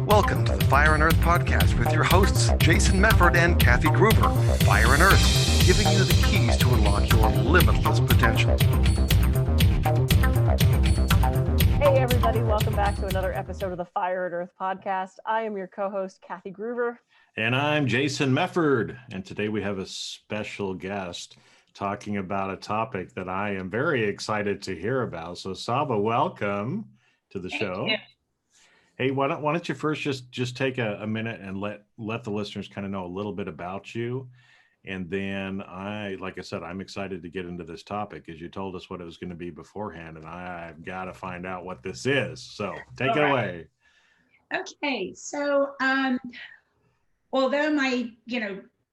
Welcome to the Fire and Earth podcast with your hosts, Jason Mefford and Kathy Gruver. Fire and Earth, giving you the keys to unlock your limitless potential. Hey everybody, welcome back to another episode of the Fire and Earth podcast. I am your co-host, Kathy Gruver. And I'm Jason Mefford. And today we have a special guest talking about a topic that I am very excited to hear about. So Saba, welcome to the show. Hey, why don't you first just take a minute and let the listeners kind of know a little bit about you. And then like I said, I'm excited to get into this topic because you told us what it was going to be beforehand, and I've got to find out what this is. So take it away. Okay, so although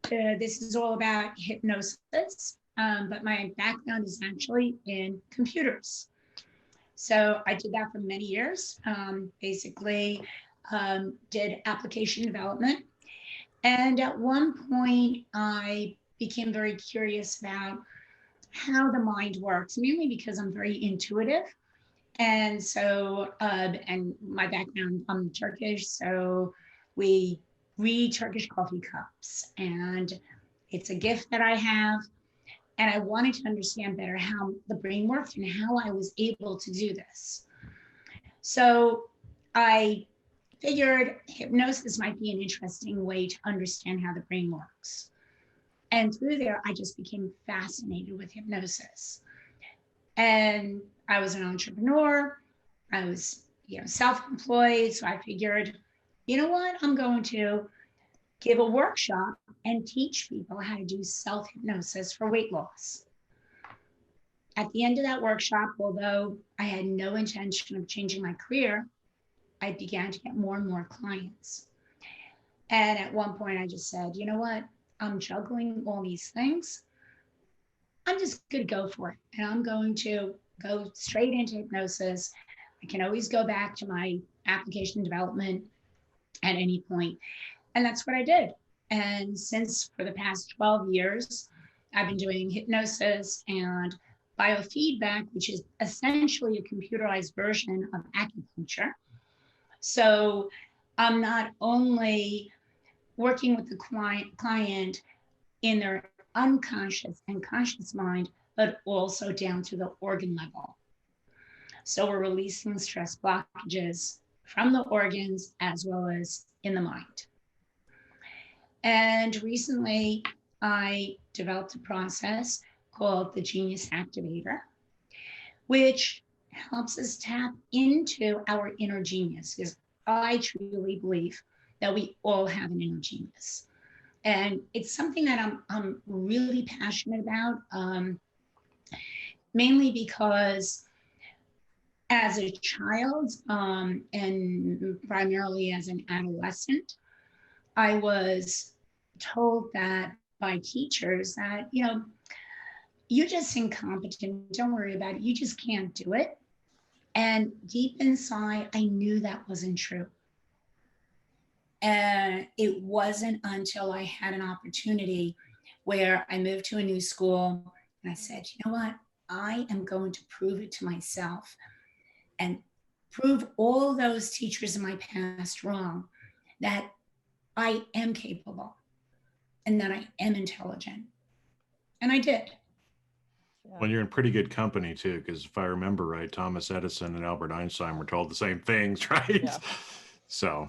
this is all about hypnosis, but my background is actually in computers. So I did that for many years, basically did application development. And at one point, I became very curious about how the mind works, mainly because I'm very intuitive. And so, and my background, I'm Turkish, so we read Turkish coffee cups. And it's a gift that I have. And I wanted to understand better how the brain worked and how I was able to do this. So I figured hypnosis might be an interesting way to understand how the brain works. And through there, I just became fascinated with hypnosis. And I was an entrepreneur. I was, self-employed. So I figured, you know what? I'm going to give a workshop and teach people how to do self-hypnosis for weight loss. At the end of that workshop, although I had no intention of changing my career, I began to get more and more clients. And at one point I just said, you know what? I'm juggling all these things. I'm just going to go for it. And I'm going to go straight into hypnosis. I can always go back to my application development at any point. And that's what I did. And since for the past 12 years, I've been doing hypnosis and biofeedback, which is essentially a computerized version of acupuncture. So I'm not only working with the client in their unconscious and conscious mind, but also down to the organ level. So we're releasing stress blockages from the organs as well as in the mind. And recently, I developed a process called the Genius Activator, which helps us tap into our inner genius, because I truly believe that we all have an inner genius. And it's something that I'm really passionate about, mainly because as a child and primarily as an adolescent, I was told that by teachers that, you're just incompetent, don't worry about it, you just can't do it. And deep inside, I knew that wasn't true. And it wasn't until I had an opportunity where I moved to a new school and I said, you know what, I am going to prove it to myself and prove all those teachers in my past wrong, that I am capable and that I am intelligent. And I did. Well, you're in pretty good company too, because if I remember right, Thomas Edison and Albert Einstein were told the same things, right? Yeah. So.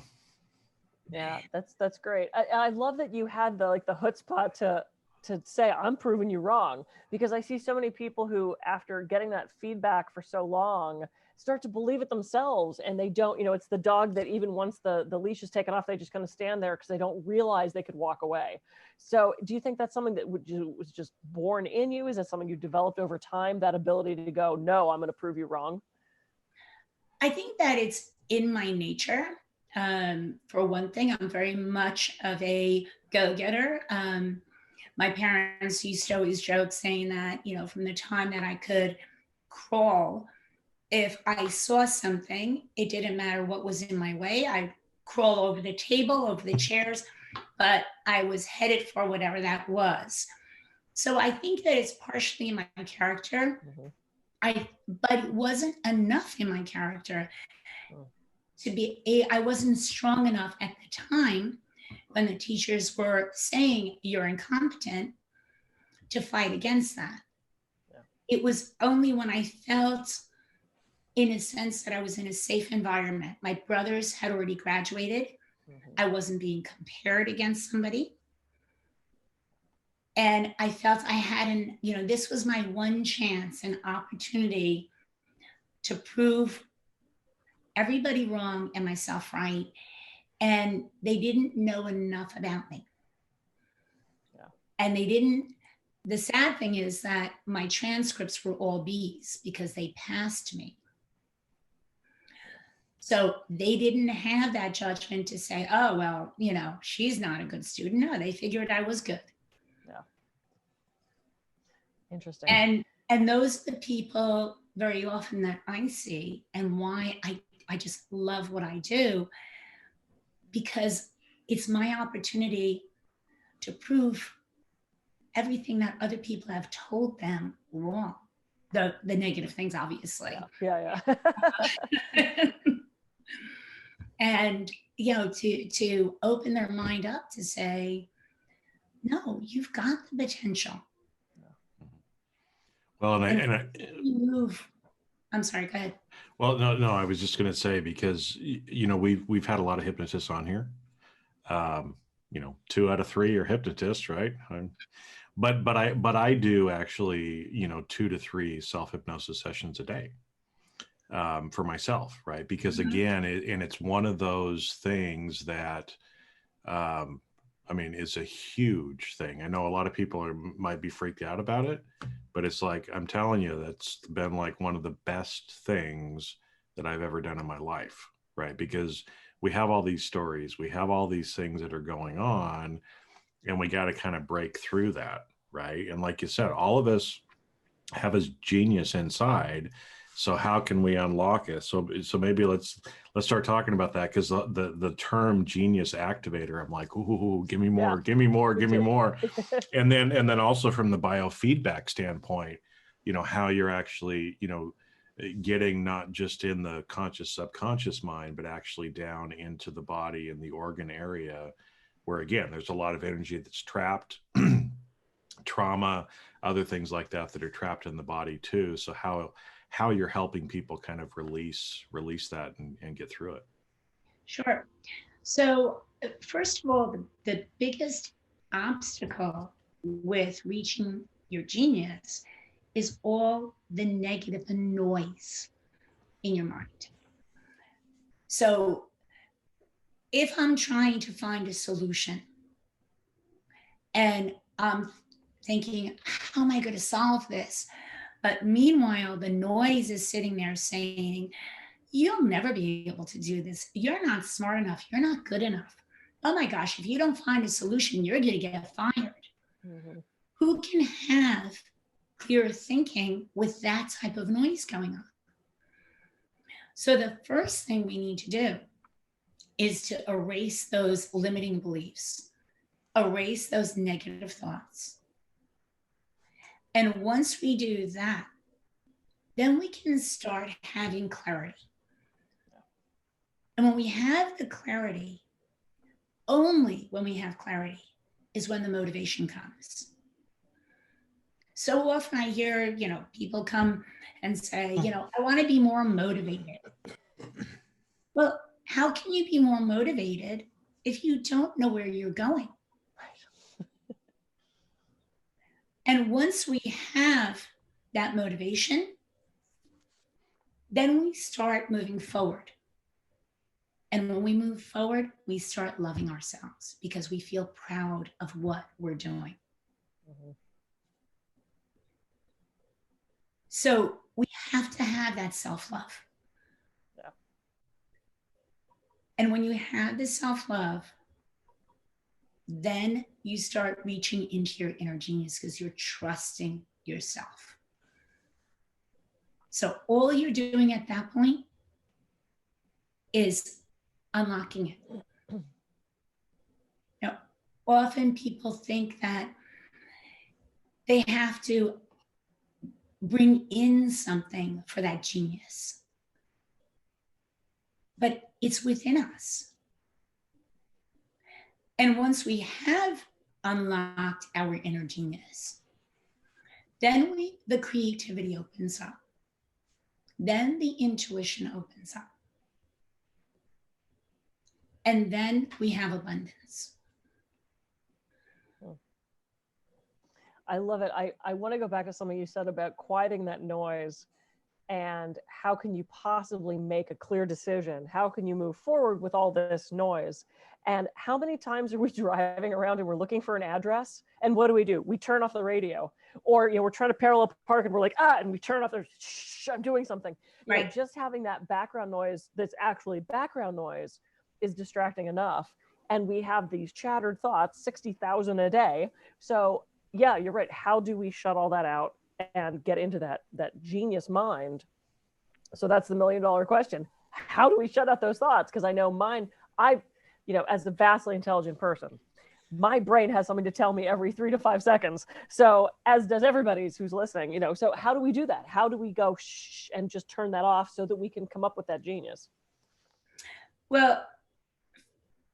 Yeah, that's great. I love that you had the chutzpah to say, I'm proving you wrong, because I see so many people who, after getting that feedback for so long, start to believe it themselves, and they don't, it's the dog that even once the leash is taken off, they just kind of stand there because they don't realize they could walk away. So do you think that's something that was just born in you? Is that something you developed over time, that ability to go, no, I'm going to prove you wrong? I think that it's in my nature. For one thing, I'm very much of a go-getter. My parents used to always joke saying that, from the time that I could crawl, if I saw something, it didn't matter what was in my way. I'd crawl over the table, over the chairs, but I was headed for whatever that was. So I think that it's partially my character. but it wasn't enough in my character I wasn't strong enough at the time when the teachers were saying you're incompetent to fight against that. Yeah. It was only when I felt, in a sense, that I was in a safe environment. My brothers had already graduated. I wasn't being compared against somebody. And I felt I hadn't, this was my one chance and opportunity to prove everybody wrong and myself right. And they didn't know enough about me. Yeah. And the sad thing is that my transcripts were all B's because they passed me. So they didn't have that judgment to say, oh, well, she's not a good student. No, they figured I was good. Yeah. Interesting. And those are the people very often that I see, and why I just love what I do, because it's my opportunity to prove everything that other people have told them wrong. The negative things, obviously. Yeah. And, to open their mind up to say, no, you've got the potential. Well, I'm sorry, go ahead. Well, no, I was just going to say, because, we've had a lot of hypnotists on here. 2 out of 3 are hypnotists, right? But I do actually, 2 to 3 self-hypnosis sessions a day for myself, right? Because again, it's one of those things that, it's a huge thing. I know a lot of people might be freaked out about it, but it's like, I'm telling you, that's been like one of the best things that I've ever done in my life, right? Because we have all these stories, we have all these things that are going on, and we got to kind of break through that, right? And like you said, all of us have a genius inside. So how can we unlock it? So maybe let's start talking about that, because the term genius activator, I'm like, ooh, give me more, give me more, give me more. And then also from the biofeedback standpoint, how you're actually, getting not just in the conscious subconscious mind, but actually down into the body and the organ area, where again, there's a lot of energy that's trapped, trauma, other things like that are trapped in the body too. So how you're helping people kind of release that and get through it. Sure. So first of all, the biggest obstacle with reaching your genius is all the negative, the noise in your mind. So if I'm trying to find a solution and I'm thinking, how am I going to solve this? But meanwhile, the noise is sitting there saying, you'll never be able to do this. You're not smart enough. You're not good enough. Oh my gosh, if you don't find a solution, you're going to get fired. Mm-hmm. Who can have clear thinking with that type of noise going on? So the first thing we need to do is to erase those limiting beliefs, erase those negative thoughts. And once we do that, then we can start having clarity. And when we have the clarity, only when we have clarity is when the motivation comes. So often I hear, people come and say, I want to be more motivated. Well, how can you be more motivated if you don't know where you're going? And once we have that motivation, then we start moving forward. And when we move forward, we start loving ourselves because we feel proud of what we're doing. Mm-hmm. So we have to have that self-love. Yeah. And when you have the self-love, then you start reaching into your inner genius because you're trusting yourself. So all you're doing at that point is unlocking it. Now, often people think that they have to bring in something for that genius. But it's within us. And once we have unlocked our inner genius, then the creativity opens up. Then the intuition opens up. And then we have abundance. I love it. I want to go back to something you said about quieting that noise, and how can you possibly make a clear decision? How can you move forward with all this noise? And how many times are we driving around and we're looking for an address? And what do? We turn off the radio. Or, we're trying to parallel park and we're like, and we turn off the, shh, I'm doing something. Right. Just having that background noise that's actually background noise is distracting enough. And we have these chattered thoughts, 60,000 a day. So yeah, you're right. How do we shut all that out and get into that genius mind? So that's the $1 million question. How do we shut out those thoughts? Because I know mine, as a vastly intelligent person, my brain has something to tell me every 3 to 5 seconds. So as does everybody's who's listening, so how do we do that? How do we go shh and just turn that off so that we can come up with that genius? Well,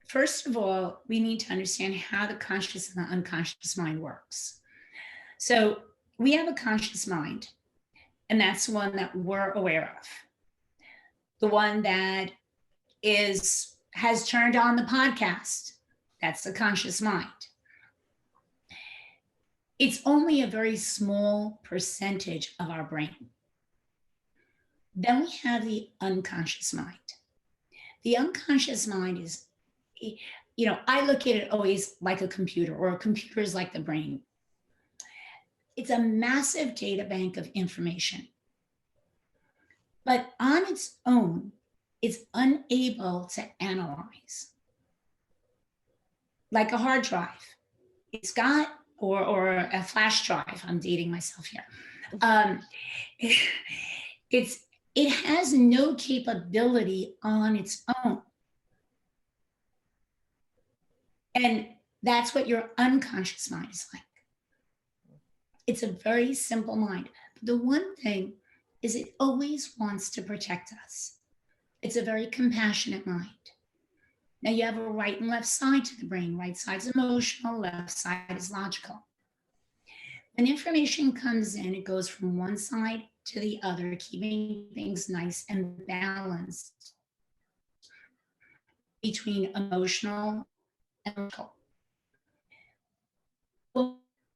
first of all, we need to understand how the conscious and the unconscious mind works. So we have a conscious mind, and that's one that we're aware of. The one that has turned on the podcast, that's the conscious mind. It's only a very small percentage of our brain. Then we have the unconscious mind. The unconscious mind is, I look at it always like a computer, or a computer is like the brain. It's a massive data bank of information. But on its own, it's unable to analyze. Like a hard drive. It's got, or a flash drive, I'm dating myself here. It has no capability on its own. And that's what your unconscious mind is like. It's a very simple mind. But the one thing is it always wants to protect us. It's a very compassionate mind. Now you have a right and left side to the brain. Right side's emotional, left side is logical. When information comes in, it goes from one side to the other, keeping things nice and balanced between emotional and logical.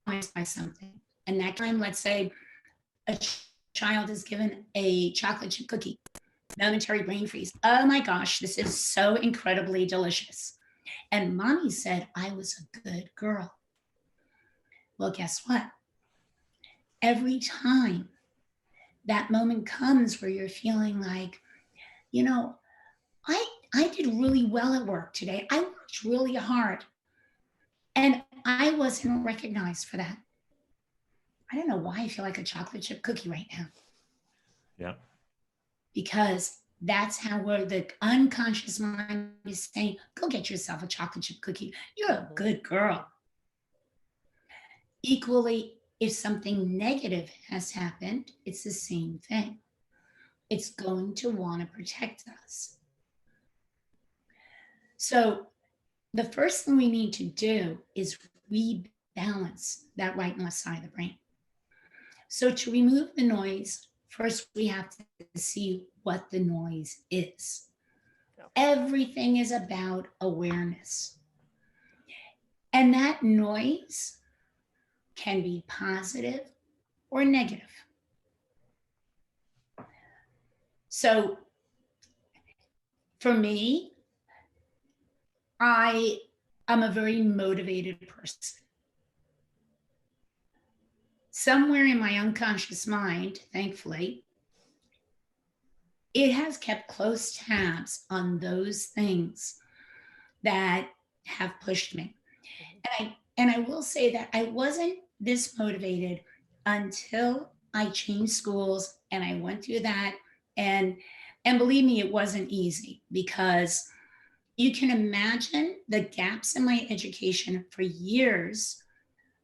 By something. And that time, let's say a child is given a chocolate chip cookie, momentary brain freeze. Oh my gosh, this is so incredibly delicious. And mommy said I was a good girl. Well, guess what? Every time that moment comes where you're feeling like, I did really well at work today. I worked really hard. And I wasn't recognized for that. I don't know why I feel like a chocolate chip cookie right now. Yeah. Because that's how the unconscious mind is saying, go get yourself a chocolate chip cookie. You're a good girl. Equally, if something negative has happened, it's the same thing. It's going to want to protect us. So the first thing we need to do is rebalance that right and left side of the brain. So to remove the noise, first we have to see what the noise is. Everything is about awareness. And that noise can be positive or negative. So for me, I am a very motivated person. Somewhere in my unconscious mind, thankfully, it has kept close tabs on those things that have pushed me. And I will say that I wasn't this motivated until I changed schools and I went through that. And believe me, it wasn't easy, because you can imagine the gaps in my education for years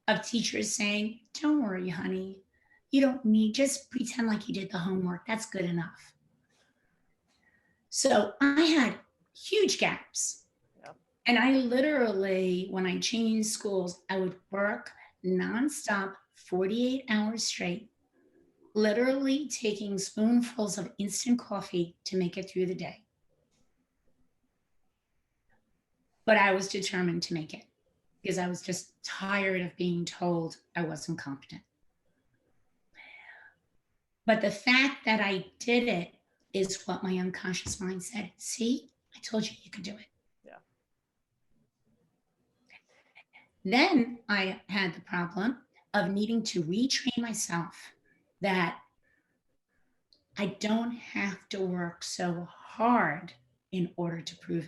of teachers saying, don't worry, honey, You don't need, just pretend like you did the homework. That's good enough. So I had huge gaps. Yeah. And I literally, when I changed schools, I would work nonstop, 48 hours straight, literally taking spoonfuls of instant coffee to make it through the day. But I was determined to make it because I was just tired of being told I wasn't competent. But the fact that I did it is what my unconscious mind said. See, I told you you could do it. Yeah. Then I had the problem of needing to retrain myself that I don't have to work so hard in order to prove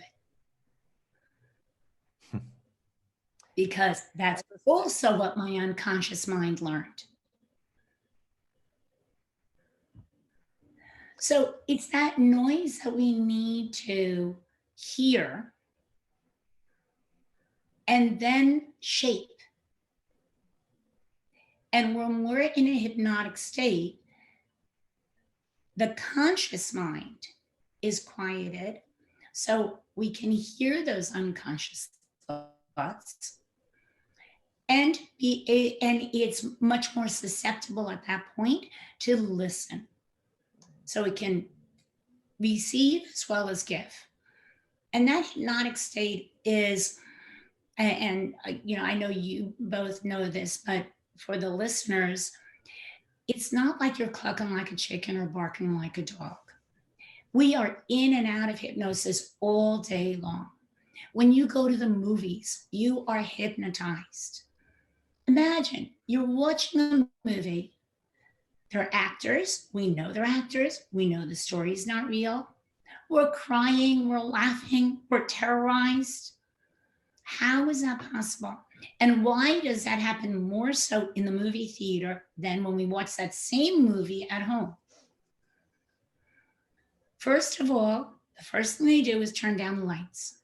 it. Because that's also what my unconscious mind learned. So it's that noise that we need to hear and then shape. And when we're in a hypnotic state, the conscious mind is quieted, so we can hear those unconscious thoughts, and it's much more susceptible at that point to listen. So it can receive as well as give. And that hypnotic state is, and I know you both know this, but for the listeners, it's not like you're clucking like a chicken or barking like a dog. We are in and out of hypnosis all day long. When you go to the movies, you are hypnotized. Imagine you're watching a movie. They're actors. We know they're actors. We know the story's not real. We're crying, we're laughing, we're terrorized. How is that possible? And why does that happen more so in the movie theater than when we watch that same movie at home? First of all, the first thing they do is turn down the lights.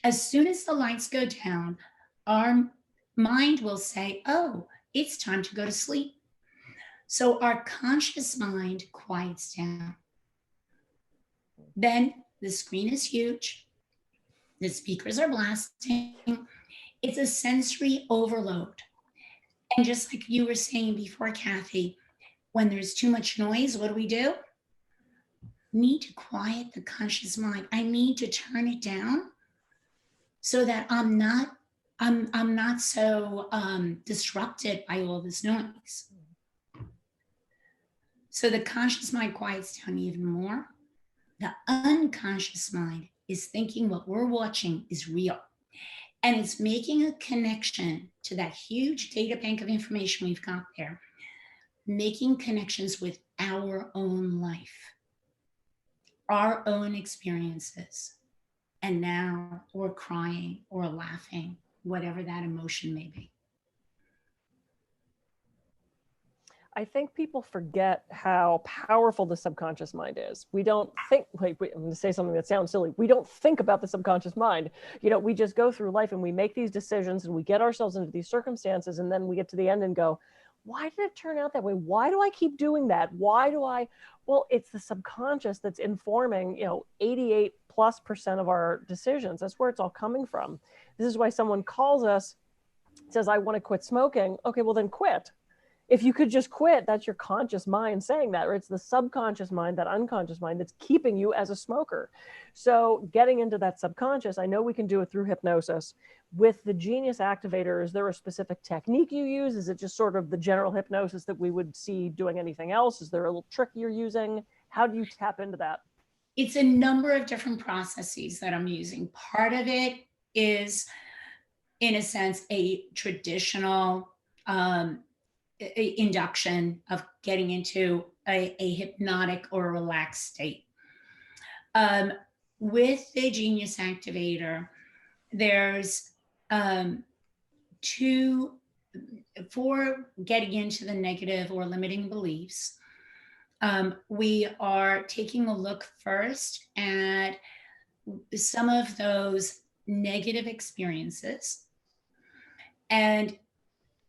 As soon as the lights go down, our mind will say, oh, it's time to go to sleep. So our conscious mind quiets down. Then the screen is huge. The speakers are blasting. It's a sensory overload. And just like you were saying before, Kathy, when there's too much noise, what do? Need to quiet the conscious mind. I need to turn it down so that I'm not so disrupted by all this noise. So the conscious mind quiets down even more. The unconscious mind is thinking what we're watching is real. And it's making a connection to that huge data bank of information we've got there, making connections with our own life, our own experiences. And now we're crying or laughing, whatever that emotion may be. I think people forget how powerful the subconscious mind is. We don't think, I'm going to say something that sounds silly. We don't think about the subconscious mind. We just go through life and we make these decisions and we get ourselves into these circumstances. And then we get to the end and go, why did it turn out that way? Why do I keep doing that? Well, it's the subconscious that's informing, 88+% of our decisions. That's where it's all coming from. This is why someone calls us, says, I want to quit smoking. Okay, well then quit. If you could just quit, that's your conscious mind saying that, or it's the subconscious mind, that unconscious mind that's keeping you as a smoker. So getting into that subconscious, I know we can do it through hypnosis. With the Genius Activator, is there a specific technique you use? Is it just sort of the general hypnosis that we would see doing anything else? Is there a little trick you're using? How do you tap into that? It's a number of different processes that I'm using. Part of it is, in a sense, a traditional induction of getting into a hypnotic or a relaxed state. With the Genius Activator, there's for getting into the negative or limiting beliefs. We are taking a look first at some of those negative experiences and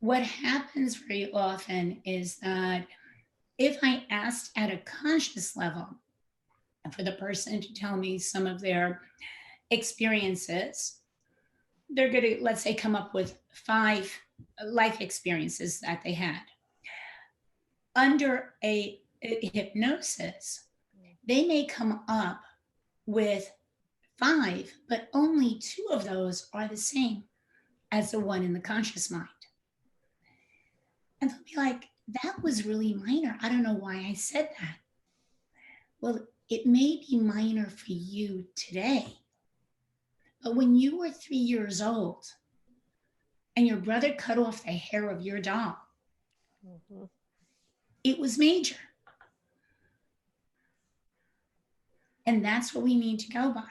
what happens very often is that if I asked at a conscious level for the person to tell me some of their experiences, they're going to, let's say, come up with 5 life experiences that they had. Under a hypnosis, they may come up with 5, but only 2 of those are the same as the one in the conscious mind. And they'll be like, that was really minor. I don't know why I said that. Well, it may be minor for you today, but when you were 3 years old and your brother cut off the hair of your doll, it was major. And that's what we need to go by.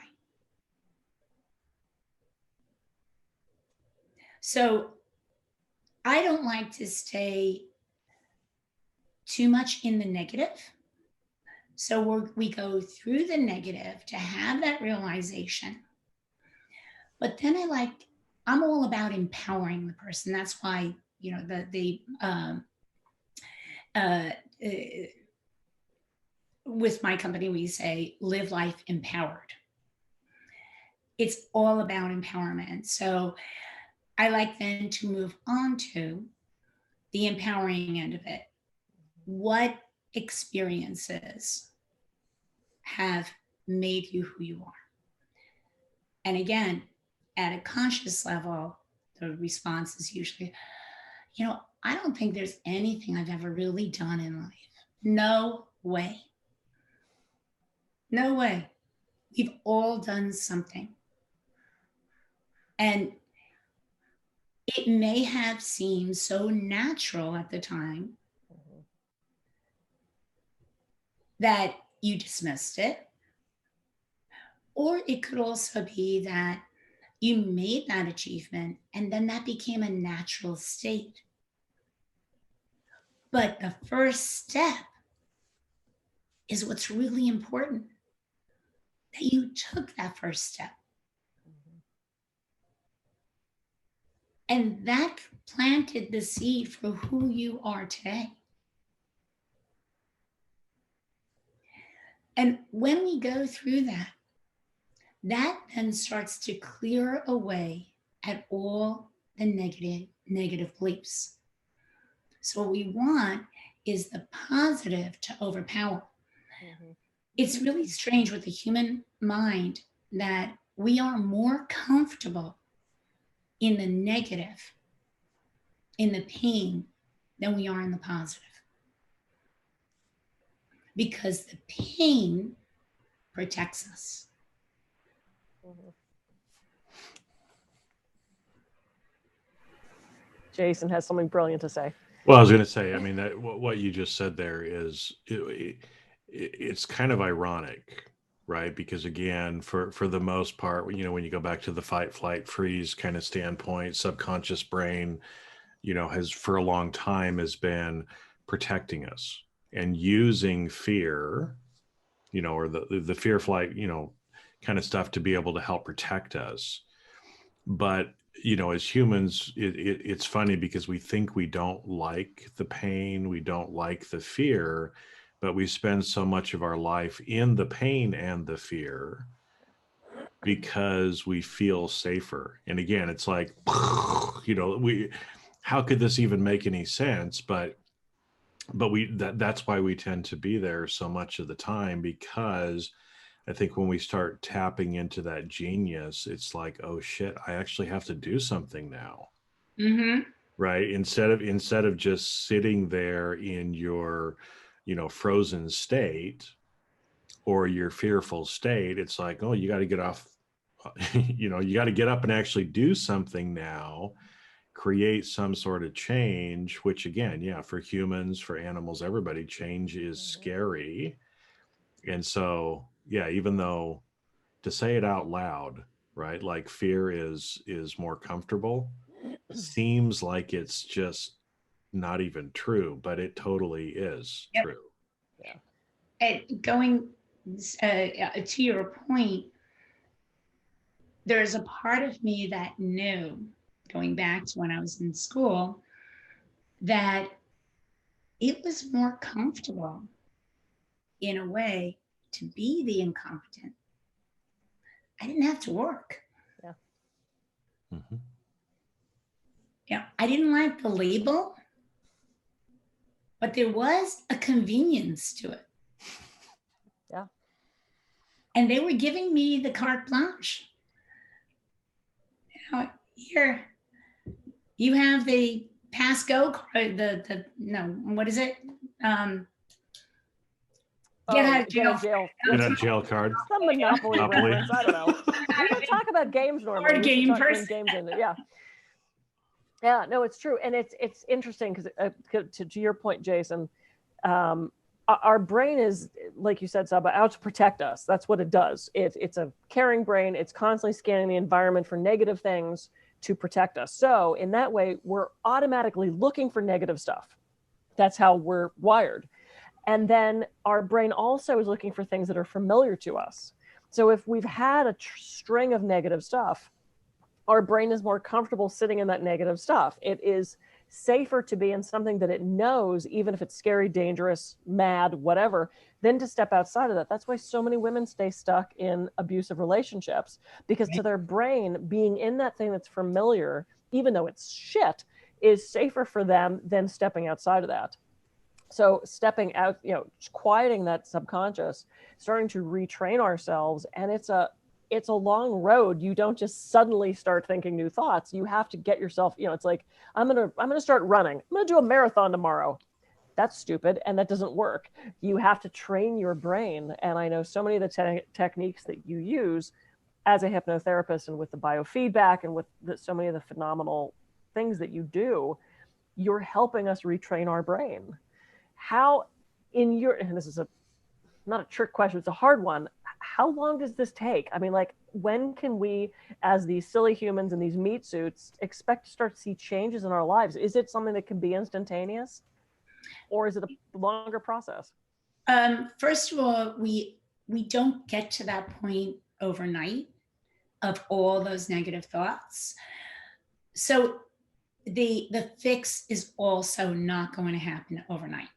So I don't like to stay too much in the negative. So we go through the negative to have that realization. But then I'm all about empowering the person. That's why, with my company, we say, live life empowered. It's all about empowerment. So I like then to move on to the empowering end of it. What experiences have made you who you are? And again, at a conscious level, the response is usually, I don't think there's anything I've ever really done in life. No way. No way. We've all done something. And it may have seemed so natural at the time that you dismissed it. Or it could also be that you made that achievement and then that became a natural state. But the first step is what's really important, that you took that first step. And that planted the seed for who you are today. And when we go through that then starts to clear away at all the negative beliefs. So what we want is the positive to overpower. It's really strange with the human mind that we are more comfortable in the negative, in the pain, than we are in the positive. Because the pain protects us. Jason has something brilliant to say. Well, I was going to say, I mean, that what you just said there is, it's kind of ironic, right? Because again, for the most part, when you go back to the fight, flight, freeze kind of standpoint, subconscious brain, has for a long time has been protecting us and using fear, or the fear, flight, kind of stuff to be able to help protect us. But as humans, it's funny because we think we don't like the pain, we don't like the fear, but we spend so much of our life in the pain and the fear because we feel safer. And again, it's like, how could this even make any sense? But that's why we tend to be there so much of the time, because I think when we start tapping into that genius, it's like, oh shit, I actually have to do something now. Right? Instead of just sitting there in your, frozen state or your fearful state, it's like, oh, you got to get off, you got to get up and actually do something now, create some sort of change, which again, for humans, for animals, everybody, change is scary. And so, even though to say it out loud, right? Like fear is more comfortable, seems like it's just not even true, but it totally is true. Yeah. And going to your point, there's a part of me that knew, going back to when I was in school, that it was more comfortable in a way to be the incompetent. I didn't have to work. Yeah. Mhm. Yeah, I didn't like the label, but there was a convenience to it. Yeah. And they were giving me the carte blanche. You know, here, you have the pass go card, what is it? Get out of jail. Get out of jail card. Some Monopoly Monopoly. reference. I don't know. We don't talk about games normally. Board We should game talk person. games in it. Yeah. Yeah, no, it's true. And it's interesting because to your point, Jason, our brain is, like you said, Saba, out to protect us. That's what it does. It's a caring brain. It's constantly scanning the environment for negative things to protect us. So in that way, we're automatically looking for negative stuff. That's how we're wired. And then our brain also is looking for things that are familiar to us. So if we've had a string of negative stuff, our brain is more comfortable sitting in that negative stuff. It is safer to be in something that it knows, even if it's scary, dangerous, mad, whatever, than to step outside of that. That's why so many women stay stuck in abusive relationships, because to their brain, being in that thing that's familiar, even though it's shit, is safer for them than stepping outside of that. So stepping out, quieting that subconscious, starting to retrain ourselves. And it's a long road. You don't just suddenly start thinking new thoughts. You have to get yourself, it's like, I'm going to start running. I'm going to do a marathon tomorrow. That's stupid. And that doesn't work. You have to train your brain. And I know so many of the techniques that you use as a hypnotherapist, and with the biofeedback, and with so many of the phenomenal things that you do, you're helping us retrain our brain. How, and this is not a trick question, it's a hard one. How long does this take? I mean, like, when can we, as these silly humans in these meat suits, expect to start to see changes in our lives? Is it something that can be instantaneous, or is it a longer process? First of all, we don't get to that point overnight of all those negative thoughts. So the fix is also not going to happen overnight.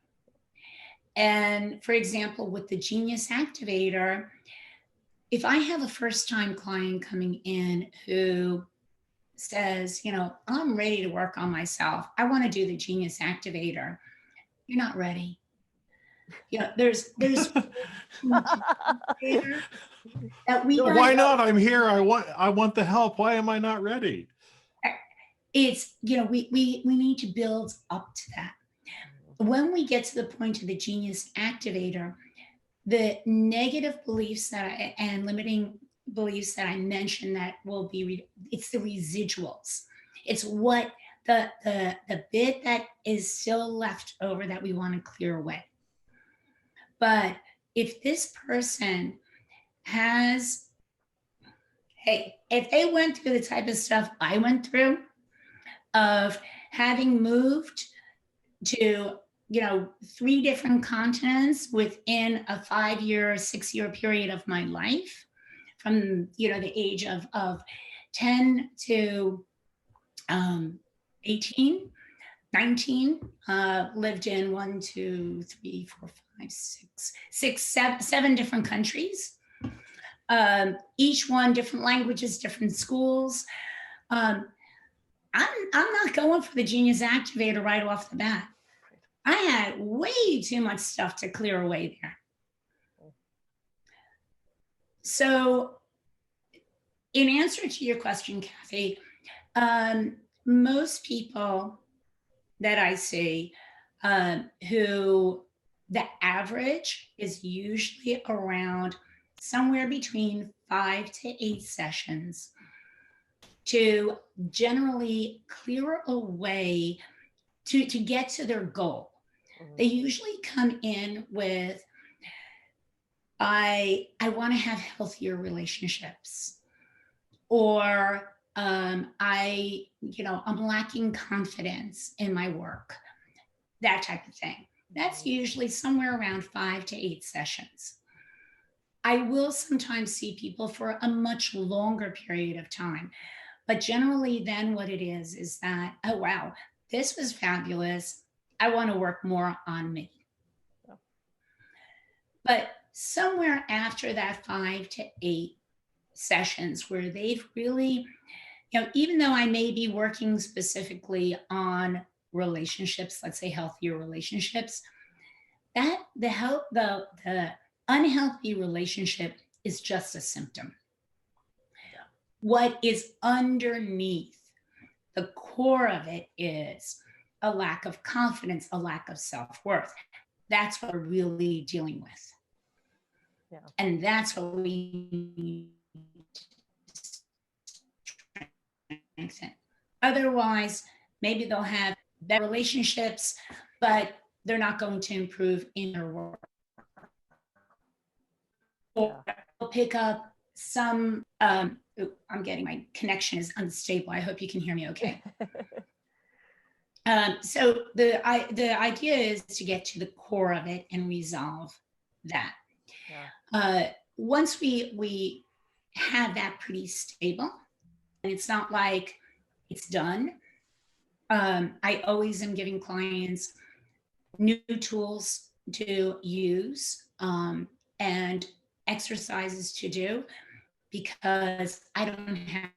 And for example, with the Genius Activator, if I have a first-time client coming in who says, I'm ready to work on myself, I want to do the Genius Activator, you're not ready. There's that we Why not? I'm here. I want the help. Why am I not ready? It's, we need to build up to that. When we get to the point of the Genius Activator, the negative beliefs and limiting beliefs that I mentioned that will be, it's the residuals. It's what the bit that is still left over that we want to clear away. But if this person has, if they went through the type of stuff I went through, of having moved to 3 different continents within a 5-year, 6-year period of my life, from the age of 10 to 18, 19, lived in 1, 2, 3, 4, 5, 6, 7 different countries, each one different languages, different schools. I'm not going for the Genius Activator right off the bat. I had way too much stuff to clear away there. So in answer to your question, Kathy, most people that I see who the average is usually around somewhere between 5 to 8 sessions to generally clear away to get to their goal. They usually come in with, I want to have healthier relationships, or I'm lacking confidence in my work, that type of thing. That's usually somewhere around 5 to 8 sessions. I will sometimes see people for a much longer period of time, but generally then what it is that, oh wow, this was fabulous. I want to work more on me. Yeah. But somewhere after that 5 to 8 sessions where they've really, even though I may be working specifically on relationships, let's say healthier relationships, that the unhealthy relationship is just a symptom. What is underneath, the core of it, is a lack of confidence, a lack of self-worth. That's what we're really dealing with. Yeah. And that's what we need to strengthen. Otherwise, maybe they'll have better relationships, but they're not going to improve in their work. Or they'll pick up some, I'm getting, my connection is unstable. I hope you can hear me okay. So the idea is to get to the core of it and resolve that. Yeah. Once we have that pretty stable, and it's not like it's done, I always am giving clients new tools to use and exercises to do, because I don't have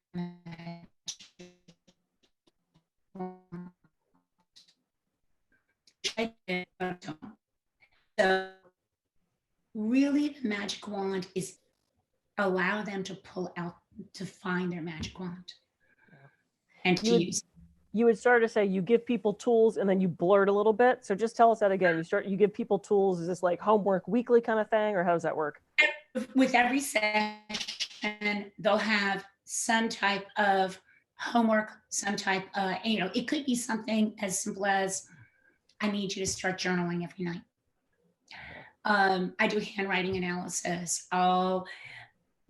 so really the magic wand is allow them to pull out, to find their magic wand. Yeah. And to use. You would start to say you give people tools and then you blurt a little bit. So just tell us that again. You give people tools. Is this like homework weekly kind of thing, or how does that work? With every session, they'll have some type of homework, some type, it could be something as simple as, I need you to start journaling every night. I do handwriting analysis. I'll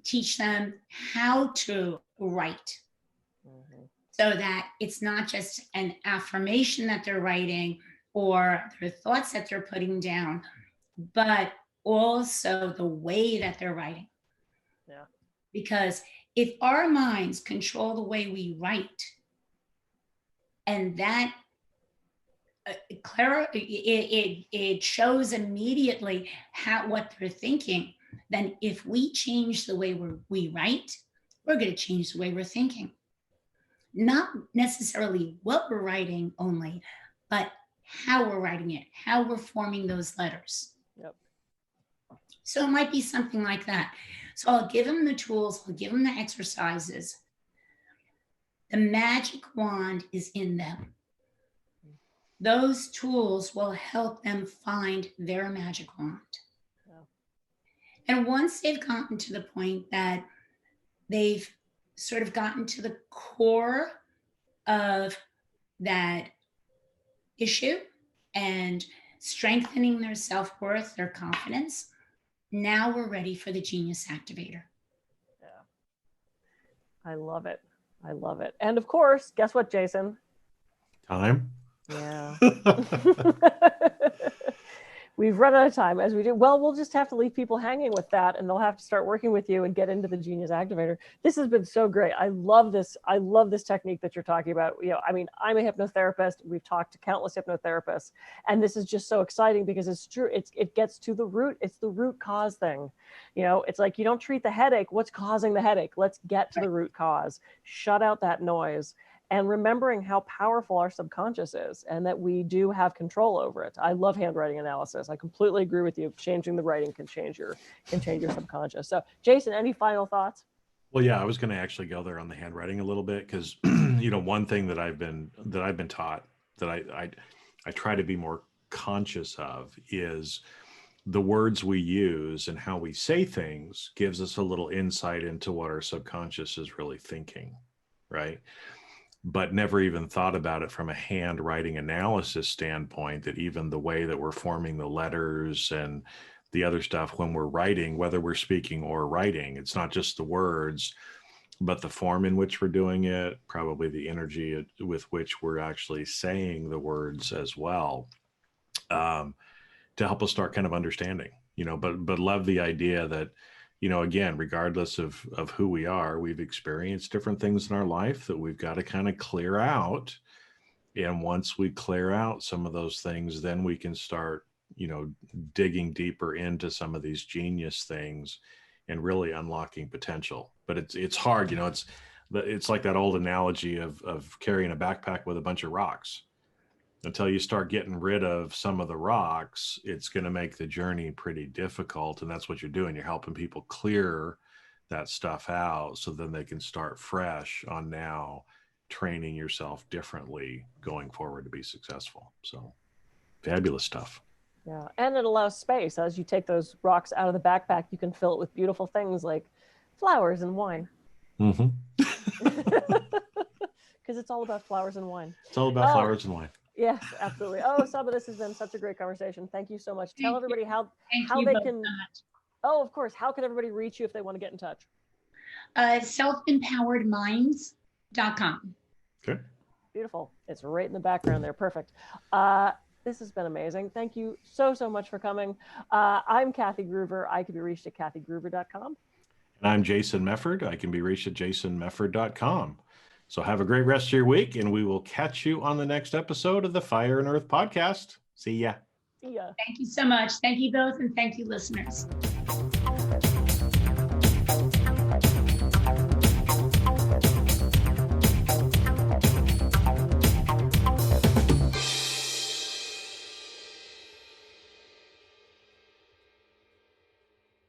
teach them how to write. Mm-hmm. So that it's not just an affirmation that they're writing or their thoughts that they're putting down, but also the way that they're writing. Yeah. Because if our minds control the way we write, and that it shows immediately what they're thinking, then if we change the way we write, we're going to change the way we're thinking. Not necessarily what we're writing only, but how we're writing it, how we're forming those letters. Yep. So it might be something like that. So I'll give them the tools, I'll give them the exercises. The magic wand is in them. Those tools will help them find their magic wand. Yeah. And once they've gotten to the point that they've sort of gotten to the core of that issue and strengthening their self-worth, their confidence, now we're ready for the Genius Activator. Yeah. I love it. I love it. And of course, guess what, Jason? Time. Yeah. We've run out of time, as we do. Well, we'll just have to leave people hanging with that, and they'll have to start working with you and get into the Genius Activator. This has been so great. I love this. I love this technique that you're talking about. I mean, I'm a hypnotherapist. We've talked to countless hypnotherapists, and this is just so exciting because it's true. It gets to the root. It's the root cause thing. It's like you don't treat the headache. What's causing the headache? Let's get to the root cause. Shut out that noise. And remembering how powerful our subconscious is and that we do have control over it. I love handwriting analysis. I completely agree with you. Changing the writing can change your subconscious. So Jason, any final thoughts? Well, yeah, I was going to actually go there on the handwriting a little bit because, one thing that I've been taught that I try to be more conscious of is the words we use and how we say things gives us a little insight into what our subconscious is really thinking, right? But never even thought about it from a handwriting analysis standpoint, that even the way that we're forming the letters and the other stuff when we're writing, whether we're speaking or writing, it's not just the words, but the form in which we're doing it, probably the energy with which we're actually saying the words as well, to help us start kind of understanding, but love the idea that, again, regardless of who we are, we've experienced different things in our life that we've got to kind of clear out And once we clear out some of those things, then we can start, digging deeper into some of these genius things and really unlocking potential. But it's hard, it's like that old analogy of carrying a backpack with a bunch of rocks. Until you start getting rid of some of the rocks, it's going to make the journey pretty difficult. And that's what you're doing. You're helping people clear that stuff out so then they can start fresh on now training yourself differently going forward to be successful. So fabulous stuff. Yeah. And it allows space. As you take those rocks out of the backpack, you can fill it with beautiful things like flowers and wine. Mm-hmm. Because it's all about flowers and wine. It's all about flowers and wine. Yes, absolutely. Oh, Saba, this has been such a great conversation. Thank you so much. Tell everybody how they can. Oh, of course. How can everybody reach you if they want to get in touch? Selfempoweredminds.com. Okay. Beautiful. It's right in the background there. Perfect. This has been amazing. Thank you so much for coming. I'm Kathy Gruver. I can be reached at kathygruver.com. And I'm Jason Mefford. I can be reached at jasonmefford.com. So have a great rest of your week, and we will catch you on the next episode of the Fire and Earth podcast. See ya. See ya. Thank you so much. Thank you both, and thank you, listeners.